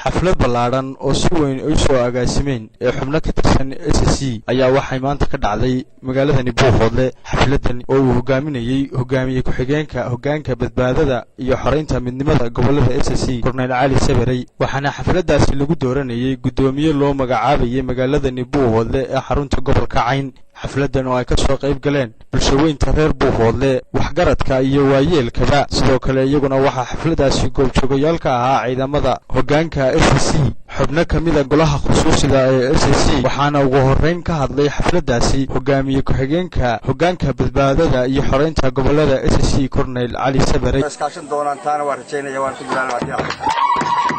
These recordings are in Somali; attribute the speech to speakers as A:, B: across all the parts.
A: xaflad ballaaran oo si weyn u soo agaasimeen ee xubno ka tirsan SSC ayaa waxay maanta ka dhacday magaalada Buuhoodle. xafladan oo uu hogaaminayay hogaamiye ku-xigeenka hoggaanka badbaadada iyo xoreynta midnimada gobolada SSC Korneyl Cali Sabarey, waxaana xafladaasi lagu dooranayay gudoomiye loo magacaabayay magaalada Buuhoodle ee xarunta gobolka Cayn. xafladan oo ay ka soo qayb galeen bulshooyinka reer Buuhoodle, waxgaradka iyo waayeelkaba. sidoo kale iyaguna waxaa xafladaasi goobjoogayaal ka ahaa ciidamada hoggaanka SSC, xubno ka mid ah golaha khusuusiga ee SSC, waxaana ugu horreyn ka hadlay xafladaasi hogaamiye ku-xigeenka hoggaanka badbaadada iyo xoreynta gobolada SSC Korneyl Cali Sabarey.
B: iskaashan doonaan taana waan rajaynaya waan ku dadaalaa.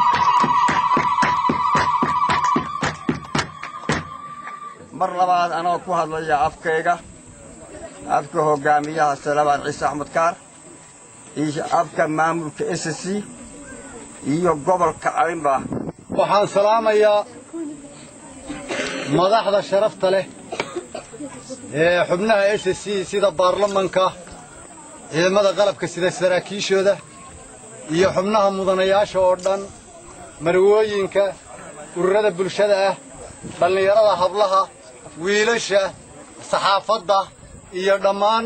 B: mar labaad anoo ku hadlaya afka hogaamiyaha Salabaan Ciise Axmed Kaar iyo afka maamulka SSC iyo gobolka Caynba.
C: waxaan salaamayaa madaxda sharafta leh ee xubnaha SSC sida baarlamanka, ciidamada qalabka sida saraakiishooda iyo xubnaha mudanayaasha oo dhan, marwooyinka, ururada bulshada ah, dhalinyarada, hablaha, wiilasha, saxaafadda iyo dhammaan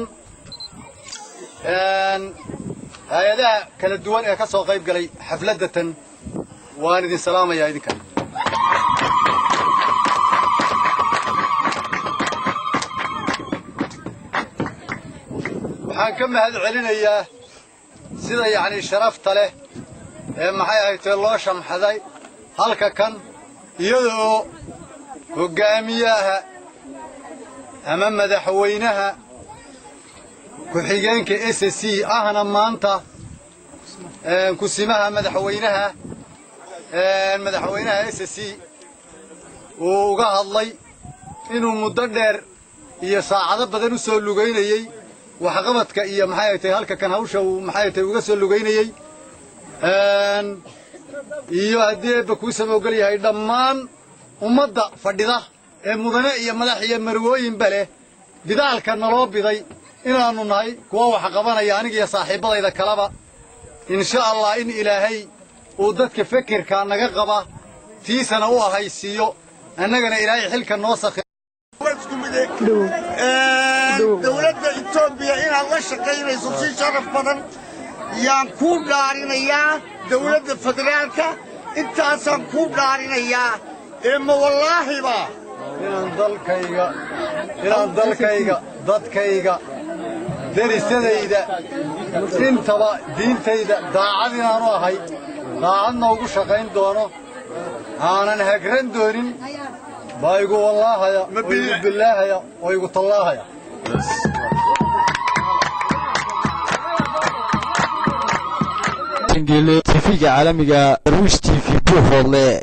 C: hay'adaha kala duwan ee ka soo qayb galay xafladatan. waan idin salaamayaa idinka. waxaan ka mahad celinayaa sida sharafta leh ee maxay ahayd loo shamxaday halka kan, iyadoo hogaamiyaha ama madaxweynaha ku-xigeenka SSC ahna maanta kusimaha madaxweynaha SSC uu uga hadlay inuu muddo dheer iyo saacado badan u soo lugaynayay waxqabadka iyo maxay ahayd halka kan hawsha uu maxay ahayd uga soo lugaynayay, iyo haddii ba ku samowgal yahay dhammaan ummadda fadhida ee mudane iyo madax iyo marwooyinba leh bidaalka naloo biday inaannu nahay kuwa wax qabanaya aniga iyo saaxiibadayda kaleba. insha Allah in ilaahay uu dadka fikirka naga qaba tiisana u ahaysiiyo, annagana ilaahay xilka noo sakhir.
D: dawladda Itoobiya inaad la shaqaynayso si sharaf badan yaan ku dhaarinayaa. dawladda federaalka intaasaan ku dhaarinayaa. ma wallaahiba
C: inaan dalkayga dadkayga derisadayda intaba diintayda daacad inaanu ahay, daacadna ugu shaqayn doono, aanan hagran doonin baa igu wallaahaya oo igu billaahaya oo igu tallaahaya.
A: TV caalamiga Rush TV Buuhoodle.